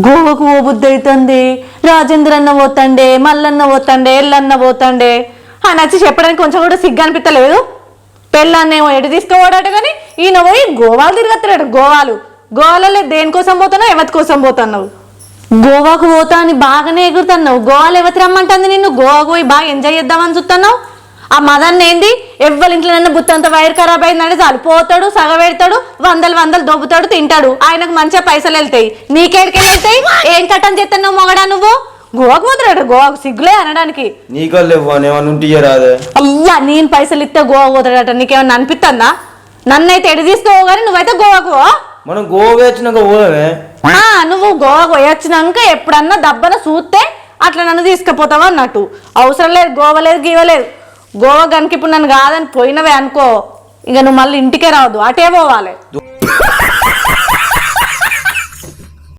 గోవాకు పోబుద్ది అవుతుంది. రాజేంద్ర అన్న పోతాండే, మల్లన్న పోతాండే, ఎల్లన్న పోతాండే అని వచ్చి చెప్పడానికి కొంచెం కూడా సిగ్గు అనిపించలేదు. పెళ్ళాన్నేమో ఎటు తీసుకుపోడాడు కానీ ఈయన పోయి గోవాలు తిరగత్తాడు. గోవాలలో దేనికోసం పోతున్నావు, ఎవరి కోసం పోతున్నావు? గోవాకు పోతా అని బాగానే ఎగురుతున్నావు. గోవాలో ఎవరి రమ్మంటుంది నిన్ను? గోవాకు పోయి బాగా ఎంజాయ్ చేద్దామని చూస్తున్నావు. ఆ మదన్ ఏంది, ఎవ్వరి ఇంట్లో బుత్తంత వైర్ ఖరాబ్ అయిందంటే చాలు పోతాడు, సగబెడతాడు, వందలు దొబ్బుతాడు, తింటాడు. ఆయనకు మంచిగా పైసలు వెళ్తాయి, నీకేడికి వెళ్తాయి? ఏం కట్టని చేస్తున్నావు మొగడా నువ్వు? గోవాకు పోతాడు. గోవాకు సిగ్గులే అనడానికి. అయ్యా నేను పైసలు ఇస్తే గోవా పోతాడట, నీకేమన్నా అనిపిస్తుందా? నన్నైతే ఎడు తీసుకోవు కానీ నువ్వైతే గోవాకు మనం గోవా వచ్చినాక పోదామే. నువ్వు గోవాకు పోయొచ్చినాక ఎప్పుడన్నా దబ్బన చూస్తే అట్లా నన్ను తీసుకుపోతావా అన్నట్టు. అవసరం లేదు, గోవా లేదు, గీవలేదు. గోవా కనుక ఇప్పుడు నన్ను కాదని పోయినవే అనుకో, ఇక నువ్వు మళ్ళీ ఇంటికే రావద్దు, అటే పోవాలి.